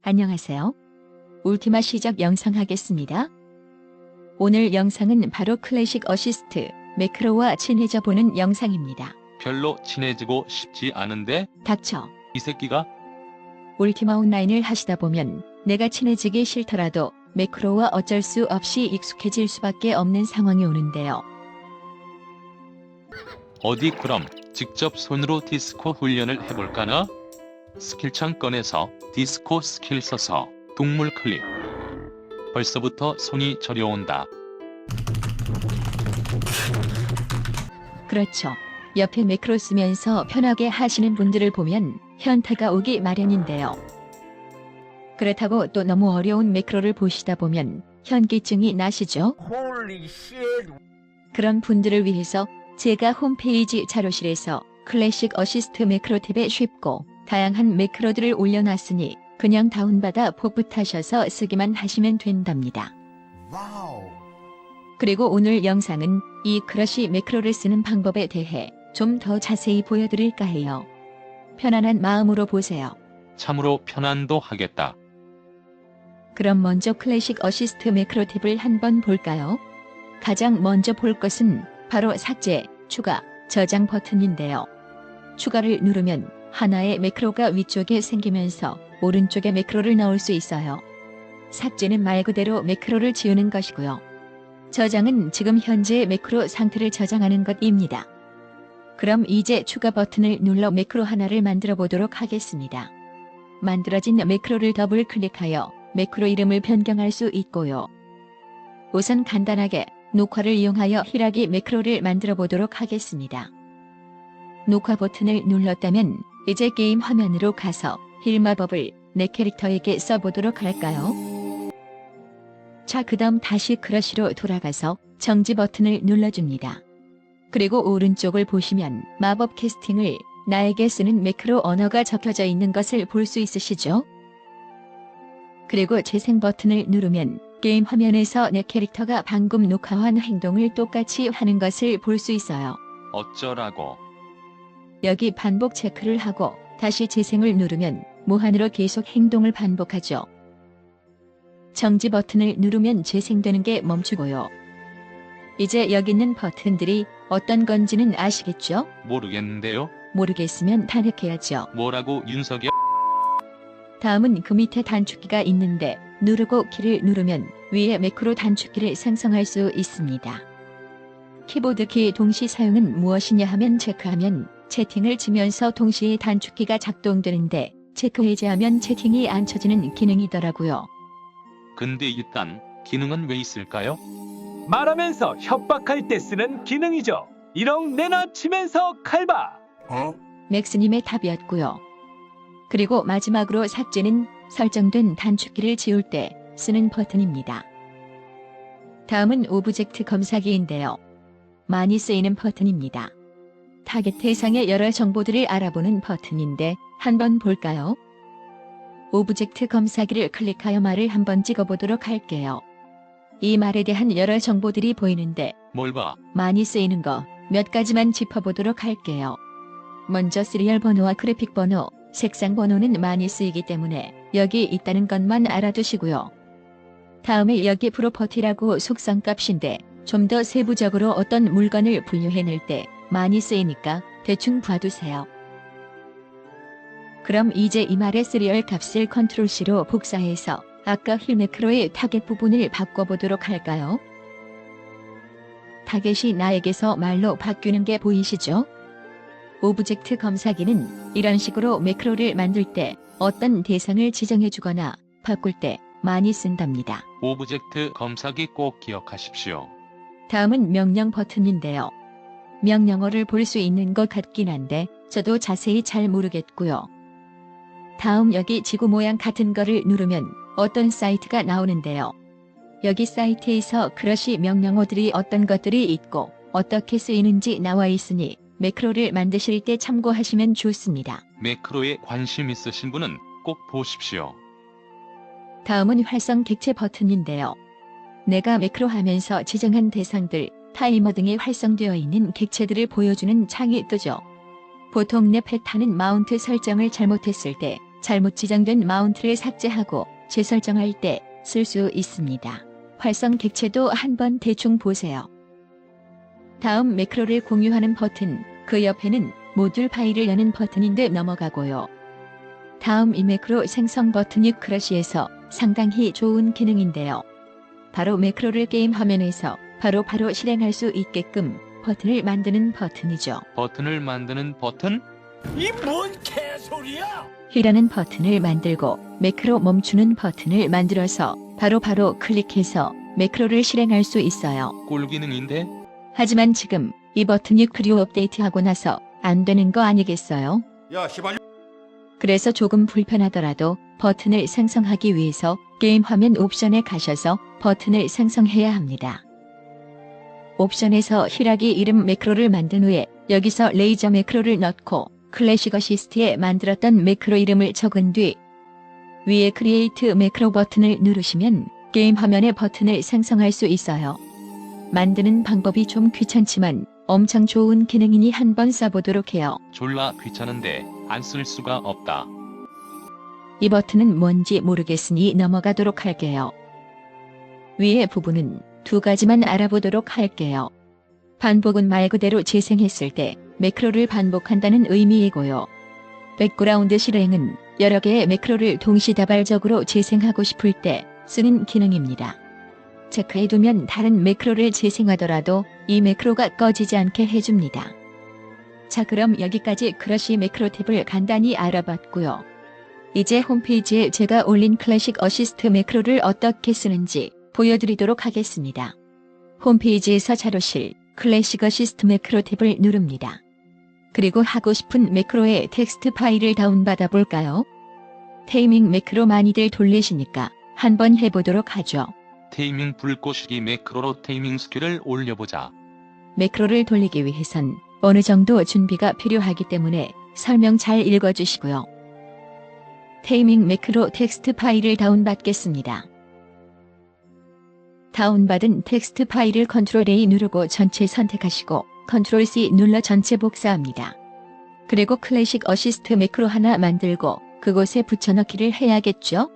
안녕하세요. 울티마 시작 영상 하겠습니다. 오늘 영상은 바로 클래식 어시스트 매크로와 친해져 보는 영상입니다. 별로 친해지고 싶지 않은데 닥쳐. 이 새끼가 울티마 온라인을 하시다 보면 내가 친해지기 싫더라도 매크로와 어쩔 수 없이 익숙해질 수밖에 없는 상황이 오는데요. 어디 그럼 직접 손으로 디스코 훈련을 해볼까나? 스킬창 꺼내서 디스코 스킬 써서 동물 클릭. 벌써부터 손이 저려온다. 그렇죠. 옆에 매크로 쓰면서 편하게 하시는 분들을 보면 현타가 오기 마련인데요. 그렇다고 또 너무 어려운 매크로를 보시다 보면 현기증이 나시죠? 그런 분들을 위해서 제가 홈페이지 자료실에서 클래식 어시스트 매크로 탭에 쉽고 다양한 매크로들을 올려놨으니 그냥 다운받아 복붙하셔서 쓰기만 하시면 된답니다. 그리고 오늘 영상은 이 크러쉬 매크로를 쓰는 방법에 대해 좀 더 자세히 보여드릴까 해요. 편안한 마음으로 보세요. 참으로 편안도 하겠다. 그럼 먼저 클래식 어시스트 매크로 탭을 한번 볼까요? 가장 먼저 볼 것은 바로 삭제, 추가, 저장 버튼인데요. 추가를 누르면 하나의 매크로가 위쪽에 생기면서 오른쪽에 매크로를 넣을 수 있어요. 삭제는 말 그대로 매크로를 지우는 것이고요. 저장은 지금 현재의 매크로 상태를 저장하는 것입니다. 그럼 이제 추가 버튼을 눌러 매크로 하나를 만들어 보도록 하겠습니다. 만들어진 매크로를 더블 클릭하여 매크로 이름을 변경할 수 있고요. 우선 간단하게 녹화를 이용하여 휘라기 매크로를 만들어 보도록 하겠습니다. 녹화 버튼을 눌렀다면 이제 게임 화면으로 가서 힐 마법을 내 캐릭터에게 써보도록 할까요? 자, 그 다음 다시 크러쉬로 돌아가서 정지 버튼을 눌러줍니다. 그리고 오른쪽을 보시면 마법 캐스팅을 나에게 쓰는 매크로 언어가 적혀져 있는 것을 볼 수 있으시죠? 그리고 재생 버튼을 누르면 게임 화면에서 내 캐릭터가 방금 녹화한 행동을 똑같이 하는 것을 볼 수 있어요. 어쩌라고. 여기 반복 체크를 하고 다시 재생을 누르면 무한으로 계속 행동을 반복하죠. 정지 버튼을 누르면 재생되는 게 멈추고요. 이제 여기 있는 버튼들이 어떤 건지는 아시겠죠? 모르겠는데요. 모르겠으면 탄핵해야죠. 뭐라고 윤석열? 다음은 그 밑에 단축키가 있는데 누르고 키를 누르면 위에 매크로 단축키를 생성할 수 있습니다. 키보드 키 동시 사용은 무엇이냐 하면 체크하면 채팅을 치면서 동시에 단축키가 작동되는데 체크 해제하면 채팅이 안 쳐지는 기능이더라고요. 근데 일단 기능은 왜 있을까요? 말하면서 협박할 때 쓰는 기능이죠. 1억 내놔 치면서 칼바. 맥스님의 답이었고요. 그리고 마지막으로 삭제는 설정된 단축키를 지울 때 쓰는 버튼입니다. 다음은 오브젝트 검사기인데요. 많이 쓰이는 버튼입니다. 타겟 대상의 여러 정보들을 알아보는 버튼인데 한번 볼까요? 오브젝트 검사기를 클릭하여 말을 한번 찍어보도록 할게요. 이 말에 대한 여러 정보들이 보이는데 뭘 봐? 많이 쓰이는 거 몇 가지만 짚어보도록 할게요. 먼저 시리얼 번호와 그래픽 번호, 색상 번호는 많이 쓰이기 때문에 여기 있다는 것만 알아두시고요. 다음에 여기 프로퍼티라고 속성값인데 좀 더 세부적으로 어떤 물건을 분류해낼 때 많이 쓰이니까 대충 봐두세요. 그럼 이제 이 말의 시리얼 값을 컨트롤 C로 복사해서 아까 힐 매크로의 타겟 부분을 바꿔보도록 할까요? 타겟이 나에게서 말로 바뀌는 게 보이시죠? 오브젝트 검사기는 이런 식으로 매크로를 만들 때 어떤 대상을 지정해주거나 바꿀 때 많이 쓴답니다. 오브젝트 검사기 꼭 기억하십시오. 다음은 명령 버튼인데요. 명령어를 볼 수 있는 것 같긴 한데 저도 자세히 잘 모르겠고요. 다음 여기 지구 모양 같은 거를 누르면 어떤 사이트가 나오는데요. 여기 사이트에서 크러쉬 명령어들이 어떤 것들이 있고 어떻게 쓰이는지 나와 있으니 매크로를 만드실 때 참고하시면 좋습니다. 매크로에 관심 있으신 분은 꼭 보십시오. 다음은 활성 객체 버튼인데요. 내가 매크로 하면서 지정한 대상들, 타이머 등에 활성되어 있는 객체들을 보여주는 창이 뜨죠. 보통 내 패턴은 마운트 설정을 잘못했을 때 잘못 지정된 마운트를 삭제하고 재설정할 때 쓸 수 있습니다. 활성 객체도 한번 대충 보세요. 다음 매크로를 공유하는 버튼, 그 옆에는 모듈 파일을 여는 버튼인데 넘어가고요. 다음 이 매크로 생성 버튼이 크러쉬에서 상당히 좋은 기능인데요. 바로 매크로를 게임 화면에서 바로 실행할 수 있게끔 버튼을 만드는 버튼이죠. 버튼을 만드는 버튼? 이 뭔 개소리야? 휘라는 버튼을 만들고 매크로 멈추는 버튼을 만들어서 바로 클릭해서 매크로를 실행할 수 있어요. 꿀기능인데? 하지만 지금 이 버튼이 크리오 업데이트하고 나서 안 되는 거 아니겠어요? 야, 시발. 그래서 조금 불편하더라도 버튼을 생성하기 위해서 게임 화면 옵션에 가셔서 버튼을 생성해야 합니다. 옵션에서 휘라기 이름 매크로를 만든 후에 여기서 레이저 매크로를 넣고 클래식 어시스트에 만들었던 매크로 이름을 적은 뒤 위에 크리에이트 매크로 버튼을 누르시면 게임 화면에 버튼을 생성할 수 있어요. 만드는 방법이 좀 귀찮지만 엄청 좋은 기능이니 한번 써보도록 해요. 졸라 귀찮은데 안 쓸 수가 없다. 이 버튼은 뭔지 모르겠으니 넘어가도록 할게요. 위의 부분은 두 가지만 알아보도록 할게요. 반복은 말 그대로 재생했을 때 매크로를 반복한다는 의미이고요. 백그라운드 실행은 여러 개의 매크로를 동시다발적으로 재생하고 싶을 때 쓰는 기능입니다. 체크해두면 다른 매크로를 재생하더라도 이 매크로가 꺼지지 않게 해줍니다. 자, 그럼 여기까지 크러쉬 매크로 탭을 간단히 알아봤고요. 이제 홈페이지에 제가 올린 클래식 어시스트 매크로를 어떻게 쓰는지 보여드리도록 하겠습니다. 홈페이지에서 자료실 클래식 어시스트 매크로 탭을 누릅니다. 그리고 하고 싶은 매크로의 텍스트 파일을 다운받아 볼까요? 테이밍 매크로 많이들 돌리시니까 한번 해보도록 하죠. 테이밍 불꽃시기 매크로로 테이밍 스킬을 올려보자. 매크로를 돌리기 위해선 어느 정도 준비가 필요하기 때문에 설명 잘 읽어주시고요. 테이밍 매크로 텍스트 파일을 다운받겠습니다. 다운받은 텍스트 파일을 컨트롤 A 누르고 전체 선택하시고 컨트롤 C 눌러 전체 복사합니다. 그리고 클래식 어시스트 매크로 하나 만들고 그곳에 붙여넣기를 해야겠죠?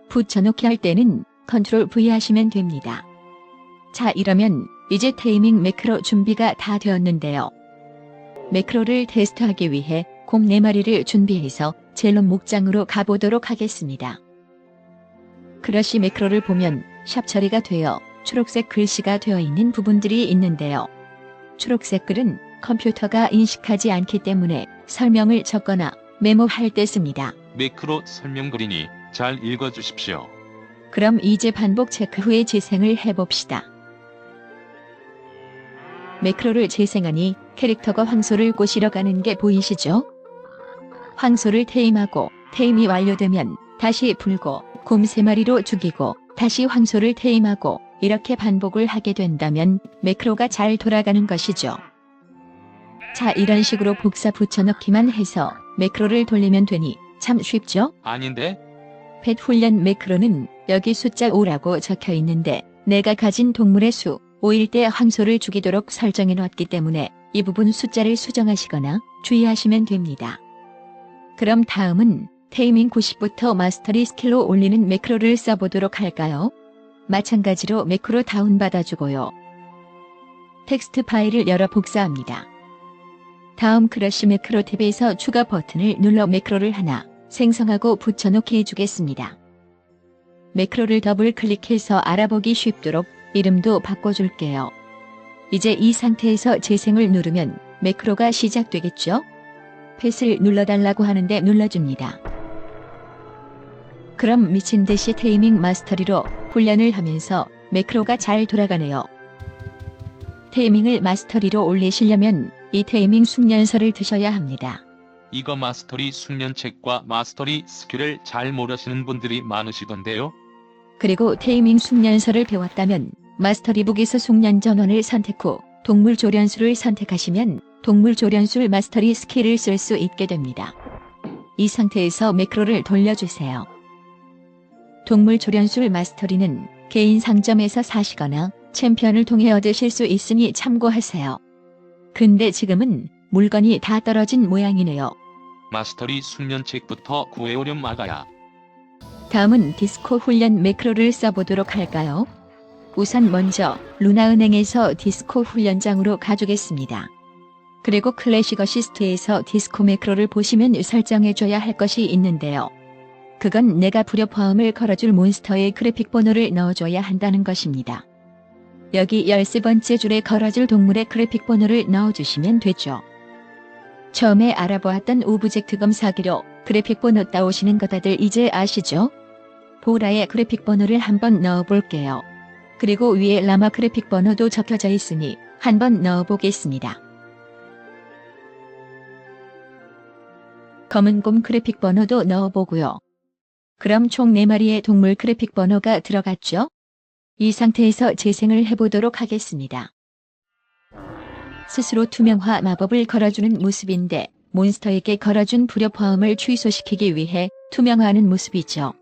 붙여넣기 할 때는 컨트롤 V 하시면 됩니다. 자, 이러면 이제 테이밍 매크로 준비가 다 되었는데요. 매크로를 테스트하기 위해 곰 4마리를 준비해서 젤로 목장으로 가보도록 하겠습니다. 크러쉬 매크로를 보면 샵 처리가 되어 초록색 글씨가 되어 있는 부분들이 있는데요. 초록색 글은 컴퓨터가 인식하지 않기 때문에 설명을 적거나 메모할 때 씁니다. 매크로 설명글이니 잘 읽어주십시오. 그럼 이제 반복 체크 후에 재생을 해봅시다. 매크로를 재생하니 캐릭터가 황소를 꼬시러 가는 게 보이시죠? 황소를 테임하고 테임이 완료되면 다시 풀고 곰 3마리로 죽이고 다시 황소를 테임하고 이렇게 반복을 하게 된다면 매크로가 잘 돌아가는 것이죠. 자, 이런 식으로 복사 붙여넣기만 해서 매크로를 돌리면 되니 참 쉽죠? 아닌데? 펫 훈련 매크로는 여기 숫자 5라고 적혀 있는데 내가 가진 동물의 수 5일 때 황소를 죽이도록 설정해 놨기 때문에 이 부분 숫자를 수정하시거나 주의하시면 됩니다. 그럼 다음은 테이밍 90부터 마스터리 스킬로 올리는 매크로를 써보도록 할까요? 마찬가지로 매크로 다운받아주고요. 텍스트 파일을 열어 복사합니다. 다음 크러쉬 매크로 탭에서 추가 버튼을 눌러 매크로를 하나 생성하고 붙여넣기 해주겠습니다. 매크로를 더블 클릭해서 알아보기 쉽도록 이름도 바꿔줄게요. 이제 이 상태에서 재생을 누르면 매크로가 시작되겠죠? 펫을 눌러달라고 하는데 눌러줍니다. 그럼 미친듯이 테이밍 마스터리로 훈련을 하면서 매크로가 잘 돌아가네요. 테이밍을 마스터리로 올리시려면 이 테이밍 숙련서를 드셔야 합니다. 이거 마스터리 숙련책과 마스터리 스킬을 잘 모르시는 분들이 많으시던데요. 그리고 테이밍 숙련서를 배웠다면 마스터리북에서 숙련 전원을 선택 후 동물 조련술을 선택하시면 동물 조련술 마스터리 스킬을 쓸 수 있게 됩니다. 이 상태에서 매크로를 돌려주세요. 동물 조련술 마스터리는 개인 상점에서 사시거나 챔피언을 통해 얻으실 수 있으니 참고하세요. 근데 지금은 물건이 다 떨어진 모양이네요. 마스터리 숙련책부터 구해오렴 마가야. 다음은 디스코 훈련 매크로를 써보도록 할까요? 우선 먼저 루나은행에서 디스코 훈련장으로 가주겠습니다. 그리고 클래식 어시스트에서 디스코 매크로를 보시면 설정해줘야 할 것이 있는데요. 그건 내가 불협화음을 걸어줄 몬스터의 그래픽 번호를 넣어줘야 한다는 것입니다. 여기 13번째 줄에 걸어줄 동물의 그래픽 번호를 넣어주시면 되죠. 처음에 알아보았던 오브젝트 검사기로 그래픽 번호 따오시는 거 다들 이제 아시죠? 보라의 그래픽 번호를 한번 넣어볼게요. 그리고 위에 라마 그래픽 번호도 적혀져 있으니 한번 넣어보겠습니다. 검은 곰 그래픽 번호도 넣어보고요. 그럼 총 4마리의 동물 그래픽 번호가 들어갔죠? 이 상태에서 재생을 해보도록 하겠습니다. 스스로 투명화 마법을 걸어주는 모습인데 몬스터에게 걸어준 불협화음을 취소시키기 위해 투명화하는 모습이죠.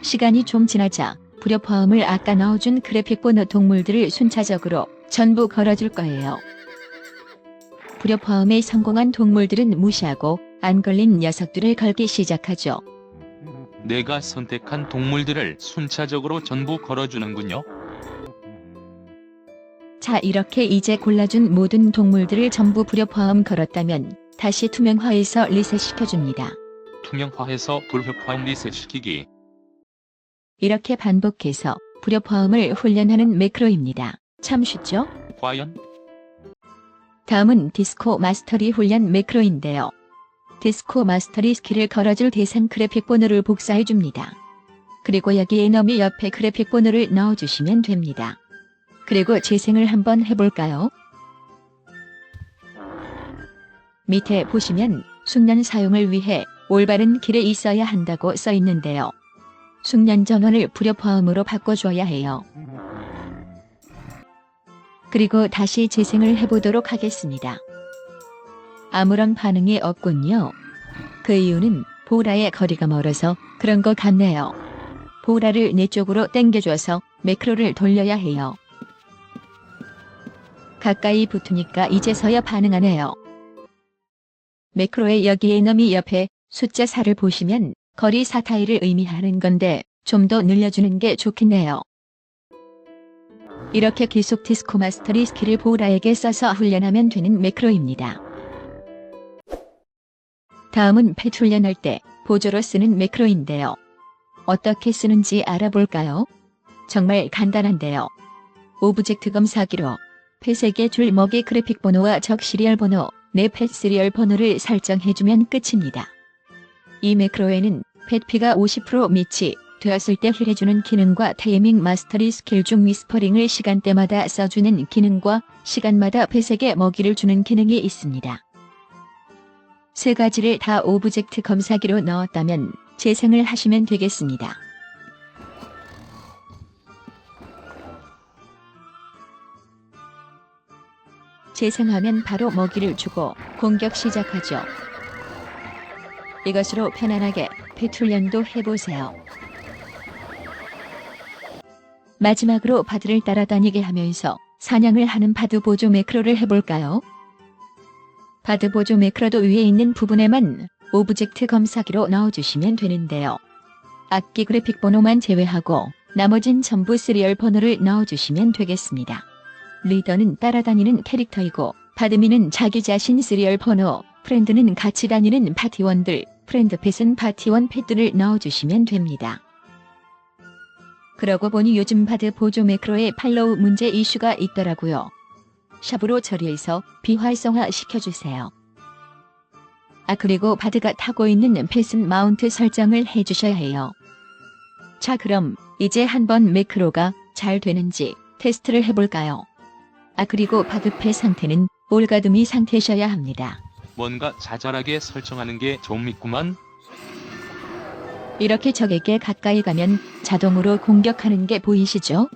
시간이 좀 지나자 불협화음을 아까 넣어준 그래픽 번호 동물들을 순차적으로 전부 걸어줄 거예요. 불협화음에 성공한 동물들은 무시하고 안 걸린 녀석들을 걸기 시작하죠. 내가 선택한 동물들을 순차적으로 전부 걸어주는군요. 자, 이렇게 이제 골라준 모든 동물들을 전부 불협화음 걸었다면 다시 투명화해서 리셋시켜줍니다. 투명화해서 불협화음 리셋시키기. 이렇게 반복해서 불협화음을 훈련하는 매크로입니다. 참 쉽죠? 과연? 다음은 디스코 마스터리 훈련 매크로인데요. 디스코 마스터리 스킬을 걸어줄 대상 그래픽 번호를 복사해줍니다. 그리고 여기 에너미 옆에 그래픽 번호를 넣어주시면 됩니다. 그리고 재생을 한번 해볼까요? 밑에 보시면 숙련 사용을 위해 올바른 길에 있어야 한다고 써 있는데요. 숙련 전원을 불협화음으로 바꿔줘야 해요. 그리고 다시 재생을 해보도록 하겠습니다. 아무런 반응이 없군요. 그 이유는 보라의 거리가 멀어서 그런 것 같네요. 보라를 내 쪽으로 당겨줘서 매크로를 돌려야 해요. 가까이 붙으니까 이제서야 반응하네요. 매크로의 여기 에너미 옆에 숫자 4를 보시면 거리 4 타일을 의미하는 건데 좀 더 늘려주는 게 좋겠네요. 이렇게 계속 디스코 마스터리 스킬을 보라에게 써서 훈련하면 되는 매크로입니다. 다음은 펫 훈련할 때 보조로 쓰는 매크로인데요. 어떻게 쓰는지 알아볼까요? 정말 간단한데요. 오브젝트 검사기로 펫에게 줄 먹이 그래픽 번호와 적 시리얼 번호, 내 펫 시리얼 번호를 설정해주면 끝입니다. 이 매크로에는 펫 피가 50% 밑이 되었을 때 힐해주는 기능과 타이밍 마스터리 스킬 중 위스퍼링을 시간대마다 써주는 기능과 시간마다 펫에게 먹이를 주는 기능이 있습니다. 세 가지를 다 오브젝트 검사기로 넣었다면 재생을 하시면 되겠습니다. 재생하면 바로 먹이를 주고 공격 시작하죠. 이것으로 편안하게 펫 훈련도 해보세요. 마지막으로 바드를 따라다니게 하면서 사냥을 하는 바드 보조 매크로를 해볼까요? 바드 보조 매크로도 위에 있는 부분에만 오브젝트 검사기로 넣어주시면 되는데요. 악기 그래픽 번호만 제외하고 나머진 전부 시리얼 번호를 넣어주시면 되겠습니다. 리더는 따라다니는 캐릭터이고 바드미는 자기 자신 시리얼 번호, 프렌드는 같이 다니는 파티원들, 프렌드 펫은 파티원 펫들을 넣어주시면 됩니다. 그러고 보니 요즘 바드 보조 매크로에 팔로우 문제 이슈가 있더라고요. 샵으로 처리해서 비활성화 시켜주세요. 그리고 바드가 타고 있는 펫은 마운트 설정을 해주셔야 해요. 자, 그럼 이제 한번 매크로가 잘 되는지 테스트를 해볼까요? 그리고 바드 펫 상태는 올가드미 상태셔야 합니다. 뭔가 자잘하게 설정하는 게 좀 있구만. 이렇게 적에게 가까이 가면 자동으로 공격하는 게 보이시죠?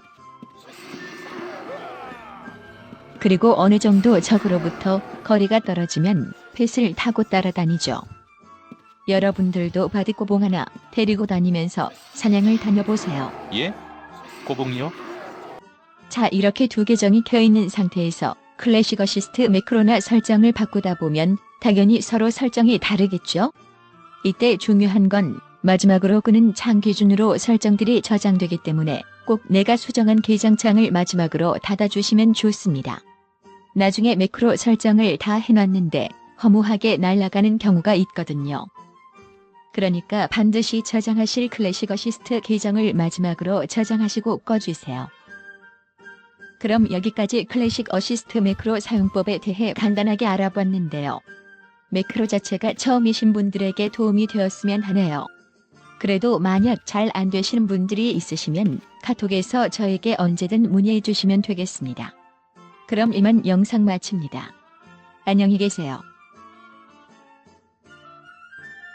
그리고 어느 정도 적으로부터 거리가 떨어지면 펫을 타고 따라다니죠. 여러분들도 바드 꼬봉 하나 데리고 다니면서 사냥을 다녀보세요. 예? 꼬봉이요? 자, 이렇게 두 계정이 켜있는 상태에서 클래식 어시스트 매크로나 설정을 바꾸다 보면 당연히 서로 설정이 다르겠죠? 이때 중요한 건 마지막으로 끄는 창 기준으로 설정들이 저장되기 때문에 꼭 내가 수정한 계정창을 마지막으로 닫아주시면 좋습니다. 나중에 매크로 설정을 다 해놨는데 허무하게 날아가는 경우가 있거든요. 그러니까 반드시 저장하실 클래식 어시스트 계정을 마지막으로 저장하시고 꺼주세요. 그럼 여기까지 클래식 어시스트 매크로 사용법에 대해 간단하게 알아봤는데요. 매크로 자체가 처음이신 분들에게 도움이 되었으면 하네요. 그래도 만약 잘 안 되시는 분들이 있으시면 카톡에서 저에게 언제든 문의해 주시면 되겠습니다. 그럼 이만 영상 마칩니다. 안녕히 계세요.